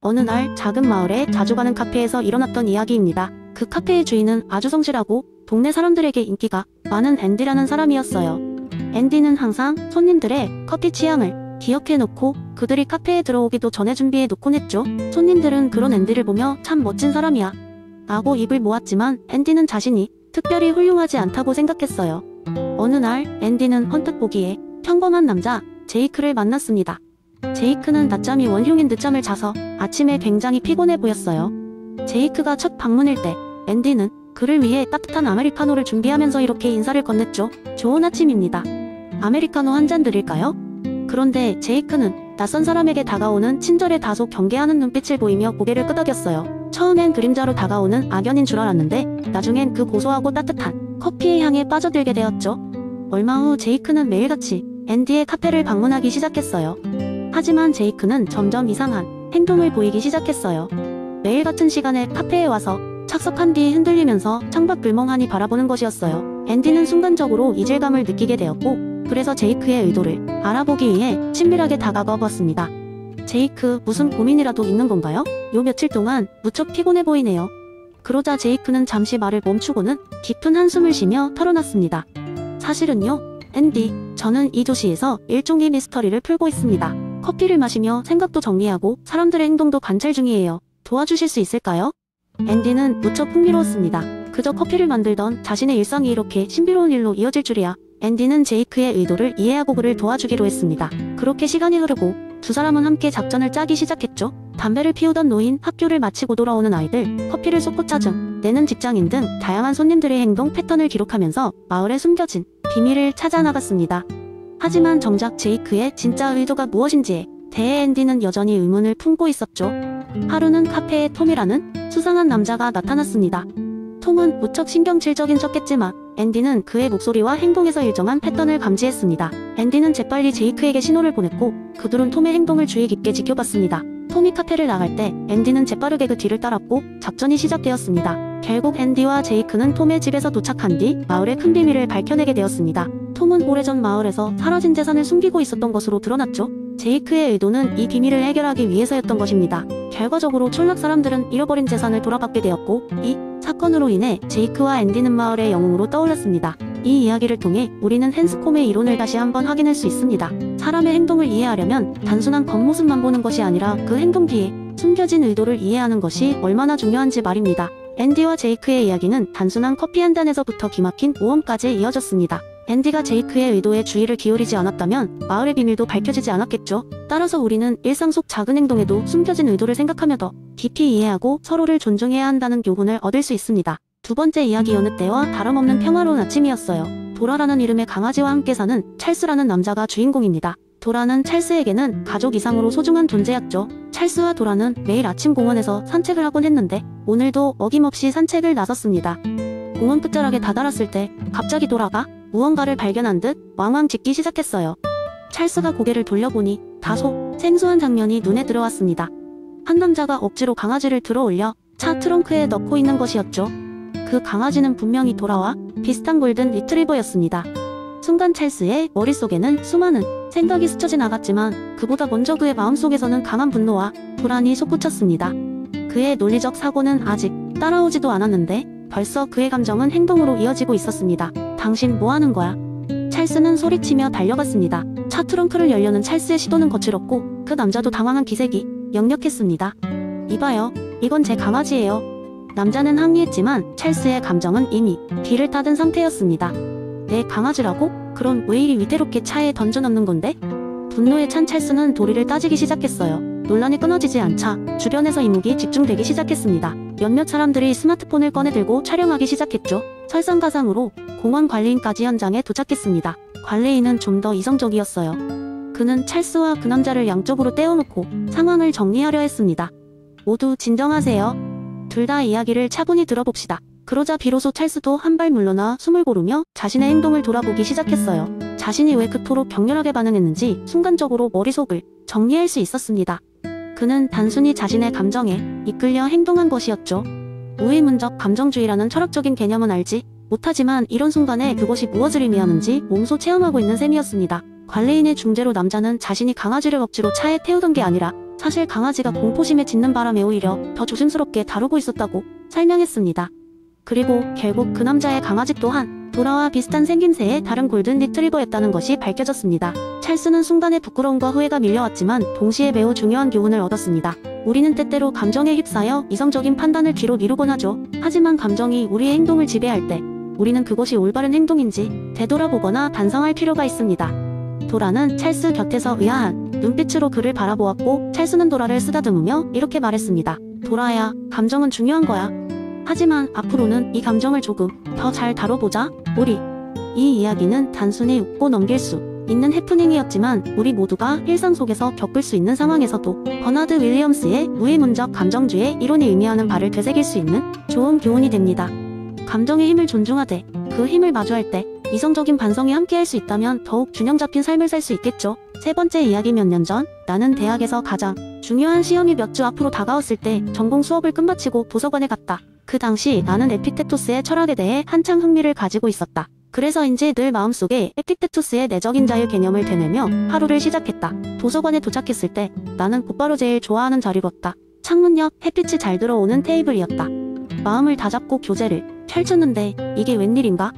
어느 날 작은 마을에 자주 가는 카페에서 일어났던 이야기입니다. 그 카페의 주인은 아주 성실하고 동네 사람들에게 인기가 많은 앤디라는 사람이었어요. 앤디는 항상 손님들의 커피 취향을 기억해놓고 그들이 카페에 들어오기도 전에 준비해놓곤 했죠. 손님들은 그런 앤디를 보며 참 멋진 사람이야 라고 입을 모았지만 앤디는 자신이 특별히 훌륭하지 않다고 생각했어요. 어느 날 앤디는 헌뜩 보기에 평범한 남자 제이크를 만났습니다. 제이크는 낮잠이 원흉인 늦잠을 자서 아침에 굉장히 피곤해 보였어요. 제이크가 첫 방문일 때 앤디는 그를 위해 따뜻한 아메리카노를 준비하면서 이렇게 인사를 건넸죠. 좋은 아침입니다. 아메리카노 한 잔 드릴까요? 그런데 제이크는 낯선 사람에게 다가오는 친절에 다소 경계하는 눈빛을 보이며 고개를 끄덕였어요. 처음엔 그림자로 다가오는 악연인 줄 알았는데 나중엔 그 고소하고 따뜻한 커피의 향에 빠져들게 되었죠. 얼마 후 제이크는 매일같이 앤디의 카페를 방문하기 시작했어요. 하지만 제이크는 점점 이상한 행동을 보이기 시작했어요. 매일 같은 시간에 카페에 와서 착석한 뒤 흔들리면서 창밖 불멍하니 바라보는 것이었어요. 앤디는 순간적으로 이질감을 느끼게 되었고 그래서 제이크의 의도를 알아보기 위해 친밀하게 다가가 보았습니다. 제이크, 무슨 고민이라도 있는 건가요? 요 며칠 동안 무척 피곤해 보이네요. 그러자 제이크는 잠시 말을 멈추고는 깊은 한숨을 쉬며 털어놨습니다. 사실은요, 앤디, 저는 이 도시에서 일종의 미스터리를 풀고 있습니다. 커피를 마시며 생각도 정리하고 사람들의 행동도 관찰 중이에요. 도와주실 수 있을까요? 앤디는 무척 흥미로웠습니다. 그저 커피를 만들던 자신의 일상이 이렇게 신비로운 일로 이어질 줄이야. 앤디는 제이크의 의도를 이해하고 그를 도와주기로 했습니다. 그렇게 시간이 흐르고 두 사람은 함께 작전을 짜기 시작했죠. 담배를 피우던 노인, 학교를 마치고 돌아오는 아이들, 커피를 쏟고 짜증 내는 직장인 등 다양한 손님들의 행동 패턴을 기록하면서 마을에 숨겨진 비밀을 찾아 나갔습니다. 하지만 정작 제이크의 진짜 의도가 무엇인지에 대해 앤디는 여전히 의문을 품고 있었죠. 하루는 카페에 톰이라는 수상한 남자가 나타났습니다. 톰은 무척 신경질적인 척했지만 앤디는 그의 목소리와 행동에서 일정한 패턴을 감지했습니다. 앤디는 재빨리 제이크에게 신호를 보냈고 그들은 톰의 행동을 주의 깊게 지켜봤습니다. 톰이 카페를 나갈 때 앤디는 재빠르게 그 뒤를 따랐고 작전이 시작되었습니다. 결국 앤디와 제이크는 톰의 집에서 도착한 뒤 마을의 큰 비밀을 밝혀내게 되었습니다. 톰은 오래전 마을에서 사라진 재산을 숨기고 있었던 것으로 드러났죠. 제이크의 의도는 이 비밀을 해결하기 위해서였던 것입니다. 결과적으로 촌락 사람들은 잃어버린 재산을 돌아받게 되었고 이 사건으로 인해 제이크와 앤디는 마을의 영웅으로 떠올랐습니다. 이 이야기를 통해 우리는 헨스콤의 이론을 다시 한번 확인할 수 있습니다. 사람의 행동을 이해하려면 단순한 겉모습만 보는 것이 아니라 그 행동 뒤에 숨겨진 의도를 이해하는 것이 얼마나 중요한지 말입니다. 앤디와 제이크의 이야기는 단순한 커피 한 잔에서부터 기막힌 모험까지 이어졌습니다. 앤디가 제이크의 의도에 주의를 기울이지 않았다면 마을의 비밀도 밝혀지지 않았겠죠. 따라서 우리는 일상 속 작은 행동에도 숨겨진 의도를 생각하며 더 깊이 이해하고 서로를 존중해야 한다는 교훈을 얻을 수 있습니다. 두 번째 이야기 여느 때와 다름없는 평화로운 아침이었어요. 도라라는 이름의 강아지와 함께 사는 찰스라는 남자가 주인공입니다. 도라는 찰스에게는 가족 이상으로 소중한 존재였죠. 찰스와 도라는 매일 아침 공원에서 산책을 하곤 했는데 오늘도 어김없이 산책을 나섰습니다. 공원 끝자락에 다다랐을 때 갑자기 도라가 무언가를 발견한 듯 왕왕 짖기 시작했어요. 찰스가 고개를 돌려보니 다소 생소한 장면이 눈에 들어왔습니다. 한 남자가 억지로 강아지를 들어올려 차 트렁크에 넣고 있는 것이었죠. 그 강아지는 분명히 도라와 비슷한 골든 리트리버였습니다. 순간 찰스의 머릿속에는 수많은 생각이 스쳐 지나갔지만 그보다 먼저 그의 마음속에서는 강한 분노와 불안이 솟구쳤습니다. 그의 논리적 사고는 아직 따라오지도 않았는데 벌써 그의 감정은 행동으로 이어지고 있었습니다. 당신 뭐하는 거야? 찰스는 소리치며 달려갔습니다. 차 트렁크를 열려는 찰스의 시도는 거칠었고 그 남자도 당황한 기색이 역력했습니다. 이봐요, 이건 제 강아지예요. 남자는 항의했지만 찰스의 감정은 이미 뒤를 타든 상태였습니다. 내 강아지라고? 그럼 왜 이리 위태롭게 차에 던져넣는 건데? 분노에 찬 찰스는 도리를 따지기 시작했어요. 논란이 끊어지지 않자 주변에서 이목이 집중되기 시작했습니다. 몇몇 사람들이 스마트폰을 꺼내들고 촬영하기 시작했죠. 설상가상으로 공원 관리인까지 현장에 도착했습니다. 관리인은 좀 더 이성적이었어요. 그는 찰스와 그 남자를 양쪽으로 떼어놓고 상황을 정리하려 했습니다. 모두 진정하세요. 둘 다 이야기를 차분히 들어봅시다. 그러자 비로소 찰스도 한 발 물러나 숨을 고르며 자신의 행동을 돌아보기 시작했어요. 자신이 왜 그토록 격렬하게 반응했는지 순간적으로 머릿속을 정리할 수 있었습니다. 그는 단순히 자신의 감정에 이끌려 행동한 것이었죠. 우의문적 감정주의라는 철학적인 개념은 알지 못하지만 이런 순간에 그것이 무엇을 의미하는지 몸소 체험하고 있는 셈이었습니다. 관리인의 중재로 남자는 자신이 강아지를 억지로 차에 태우던 게 아니라 사실 강아지가 공포심에 짖는 바람에 오히려 더 조심스럽게 다루고 있었다고 설명했습니다. 그리고 결국 그 남자의 강아지 또한 도라와 비슷한 생김새의 다른 골든 리트리버였다는 것이 밝혀졌습니다. 찰스는 순간의 부끄러움과 후회가 밀려왔지만 동시에 매우 중요한 교훈을 얻었습니다. 우리는 때때로 감정에 휩싸여 이성적인 판단을 뒤로 미루곤 하죠. 하지만 감정이 우리의 행동을 지배할 때 우리는 그것이 올바른 행동인지 되돌아보거나 반성할 필요가 있습니다. 도라는 찰스 곁에서 의아한 눈빛으로 그를 바라보았고 찰스는 도라를 쓰다듬으며 이렇게 말했습니다. 도라야, 감정은 중요한 거야. 하지만 앞으로는 이 감정을 조금 더 잘 다뤄보자, 우리. 이 이야기는 단순히 웃고 넘길 수 있는 해프닝이었지만 우리 모두가 일상 속에서 겪을 수 있는 상황에서도 버나드 윌리엄스의 무의문적 감정주의 이론이 의미하는 바를 되새길 수 있는 좋은 교훈이 됩니다. 감정의 힘을 존중하되 그 힘을 마주할 때 이성적인 반성이 함께할 수 있다면 더욱 균형 잡힌 삶을 살 수 있겠죠. 세 번째 이야기. 몇 년 전 나는 대학에서 가장 중요한 시험이 몇 주 앞으로 다가왔을 때 전공 수업을 끝마치고 도서관에 갔다. 그 당시 나는 에픽테토스의 철학에 대해 한창 흥미를 가지고 있었다. 그래서인지 늘 마음속에 에픽테토스의 내적인 자유 개념을 되뇌며 하루를 시작했다. 도서관에 도착했을 때 나는 곧바로 제일 좋아하는 자리로 었다. 창문 옆 햇빛이 잘 들어오는 테이블이었다. 마음을 다잡고 교재를 펼쳤는데 이게 웬일인가?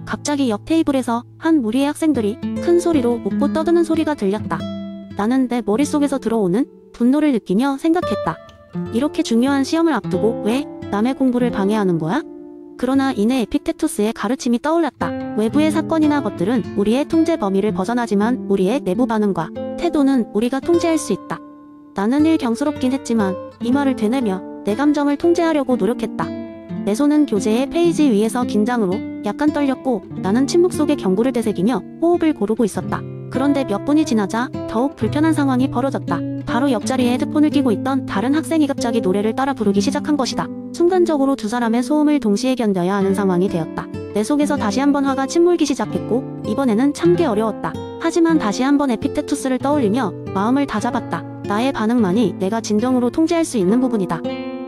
갑자기 옆 테이블에서 한 무리의 학생들이 큰 소리로 웃고 떠드는 소리가 들렸다. 나는 내 머릿속에서 들어오는 분노를 느끼며 생각했다. 이렇게 중요한 시험을 앞두고 왜 남의 공부를 방해하는 거야? 그러나 이내 에픽테토스의 가르침이 떠올랐다. 외부의 사건이나 것들은 우리의 통제 범위를 벗어나지만 우리의 내부 반응과 태도는 우리가 통제할 수 있다. 나는 일경스럽긴 했지만 이 말을 되뇌며 내 감정을 통제하려고 노력했다. 내 손은 교재의 페이지 위에서 긴장으로 약간 떨렸고 나는 침묵 속에 경고를 되새기며 호흡을 고르고 있었다. 그런데 몇 분이 지나자 더욱 불편한 상황이 벌어졌다. 바로 옆자리에 헤드폰을 끼고 있던 다른 학생이 갑자기 노래를 따라 부르기 시작한 것이다. 순간적으로 두 사람의 소음을 동시에 견뎌야 하는 상황이 되었다. 내 속에서 다시 한번 화가 침몰기 시작했고 이번에는 참기 어려웠다. 하지만 다시 한번 에픽테토스를 떠올리며 마음을 다잡았다. 나의 반응만이 내가 진정으로 통제할 수 있는 부분이다.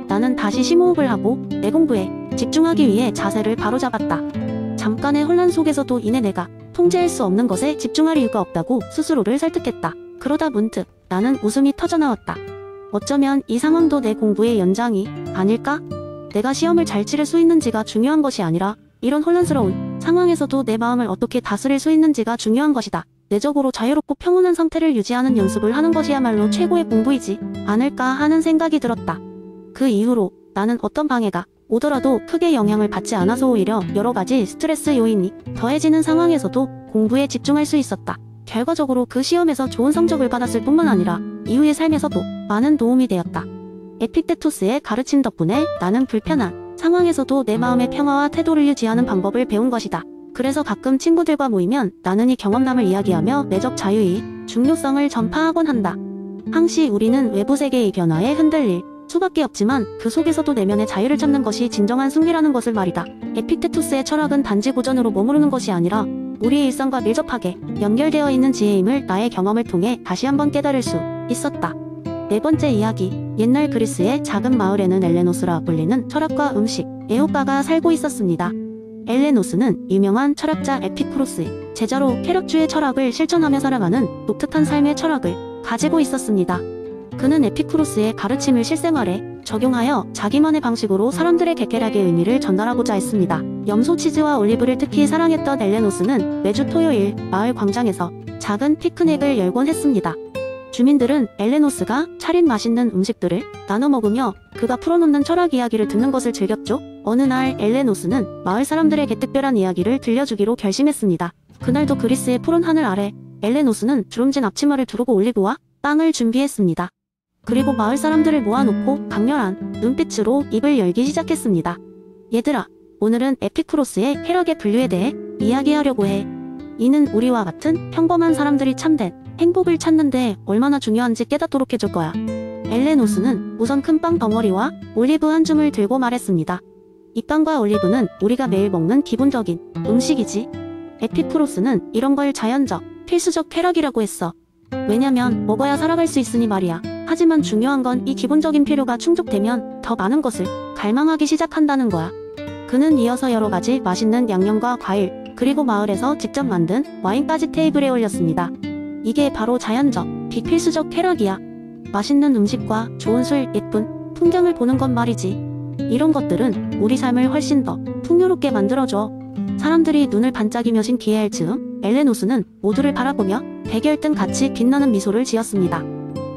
나는 다시 심호흡을 하고 내 공부에 집중하기 위해 자세를 바로잡았다. 잠깐의 혼란 속에서도 이내 내가 통제할 수 없는 것에 집중할 이유가 없다고 스스로를 설득했다. 그러다 문득 나는 웃음이 터져나왔다. 어쩌면 이 상황도 내 공부의 연장이 아닐까? 내가 시험을 잘 치를 수 있는지가 중요한 것이 아니라 이런 혼란스러운 상황에서도 내 마음을 어떻게 다스릴 수 있는지가 중요한 것이다. 내적으로 자유롭고 평온한 상태를 유지하는 연습을 하는 것이야말로 최고의 공부이지 않을까 하는 생각이 들었다. 그 이후로 나는 어떤 방해가 오더라도 크게 영향을 받지 않아서 오히려 여러 가지 스트레스 요인이 더해지는 상황에서도 공부에 집중할 수 있었다. 결과적으로 그 시험에서 좋은 성적을 받았을 뿐만 아니라 이후의 삶에서도 많은 도움이 되었다. 에픽테토스의 가르침 덕분에 나는 불편한 상황에서도 내 마음의 평화와 태도를 유지하는 방법을 배운 것이다. 그래서 가끔 친구들과 모이면 나는 이 경험담을 이야기하며 내적 자유의 중요성을 전파하곤 한다. 항시 우리는 외부 세계의 변화에 흔들릴 수밖에 없지만 그 속에서도 내면의 자유를 찾는 것이 진정한 승리라는 것을 말이다. 에픽테토스의 철학은 단지 고전으로 머무르는 것이 아니라 우리의 일상과 밀접하게 연결되어 있는 지혜임을 나의 경험을 통해 다시 한번 깨달을 수 있었다. 네 번째 이야기. 옛날 그리스의 작은 마을에는 엘레노스라 불리는 철학과 음식 애호가가 살고 있었습니다. 엘레노스는 유명한 철학자 에피쿠로스의 제자로 쾌락주의 철학을 실천하며 살아가는 독특한 삶의 철학을 가지고 있었습니다. 그는 에피쿠로스의 가르침을 실생활에 적용하여 자기만의 방식으로 사람들에게 쾌락의 의미를 전달하고자 했습니다. 염소 치즈와 올리브를 특히 사랑했던 엘레노스는 매주 토요일 마을 광장에서 작은 피크닉을 열곤 했습니다. 주민들은 엘레노스가 차린 맛있는 음식들을 나눠 먹으며 그가 풀어놓는 철학 이야기를 듣는 것을 즐겼죠. 어느 날 엘레노스는 마을 사람들에게 특별한 이야기를 들려주기로 결심했습니다. 그날도 그리스의 푸른 하늘 아래 엘레노스는 주름진 앞치마를 두르고 올리브와 빵을 준비했습니다. 그리고 마을 사람들을 모아놓고 강렬한 눈빛으로 입을 열기 시작했습니다. 얘들아, 오늘은 에피쿠로스의 쾌락의 분류에 대해 이야기하려고 해. 이는 우리와 같은 평범한 사람들이 참된 행복을 찾는데 얼마나 중요한지 깨닫도록 해줄 거야. 엘레노스는 우선 큰 빵 덩어리와 올리브 한 줌을 들고 말했습니다. 이 빵과 올리브는 우리가 매일 먹는 기본적인 음식이지. 에피쿠로스는 이런 걸 자연적, 필수적 쾌락이라고 했어. 왜냐면 먹어야 살아갈 수 있으니 말이야. 하지만 중요한 건 이 기본적인 필요가 충족되면 더 많은 것을 갈망하기 시작한다는 거야. 그는 이어서 여러 가지 맛있는 양념과 과일, 그리고 마을에서 직접 만든 와인까지 테이블에 올렸습니다. 이게 바로 자연적, 비필수적 쾌락이야. 맛있는 음식과 좋은 술, 예쁜 풍경을 보는 것 말이지. 이런 것들은 우리 삶을 훨씬 더 풍요롭게 만들어줘. 사람들이 눈을 반짝이며 신기해할 즈음 엘레노스는 모두를 바라보며 백열등 같이 빛나는 미소를 지었습니다.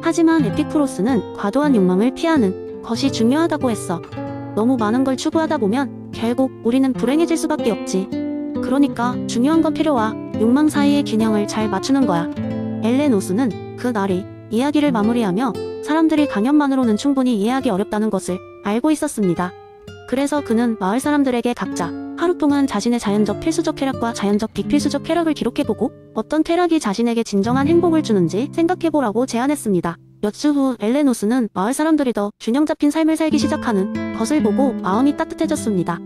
하지만 에피쿠로스는 과도한 욕망을 피하는 것이 중요하다고 했어. 너무 많은 걸 추구하다 보면 결국 우리는 불행해질 수밖에 없지. 그러니까 중요한 건 필요와 욕망 사이의 균형을 잘 맞추는 거야. 엘레노스는 그 날이 이야기를 마무리하며 사람들이 강연만으로는 충분히 이해하기 어렵다는 것을 알고 있었습니다. 그래서 그는 마을 사람들에게 각자 하루 동안 자신의 자연적 필수적 쾌락과 자연적 비필수적 쾌락을 기록해보고 어떤 쾌락이 자신에게 진정한 행복을 주는지 생각해보라고 제안했습니다. 몇 주 후 엘레노스는 마을 사람들이 더 균형 잡힌 삶을 살기 시작하는 것을 보고 마음이 따뜻해졌습니다.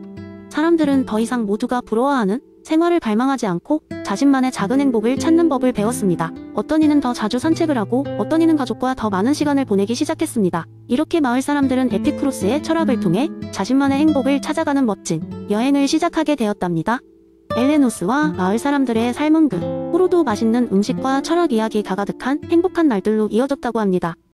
사람들은 더 이상 모두가 부러워하는 생활을 발망하지 않고 자신만의 작은 행복을 찾는 법을 배웠습니다. 어떤 이는 더 자주 산책을 하고 어떤 이는 가족과 더 많은 시간을 보내기 시작했습니다. 이렇게 마을 사람들은 에피쿠로스의 철학을 통해 자신만의 행복을 찾아가는 멋진 여행을 시작하게 되었답니다. 엘레노스와 마을 사람들의 삶은 그 후로도 맛있는 음식과 철학 이야기가 가득한 행복한 날들로 이어졌다고 합니다.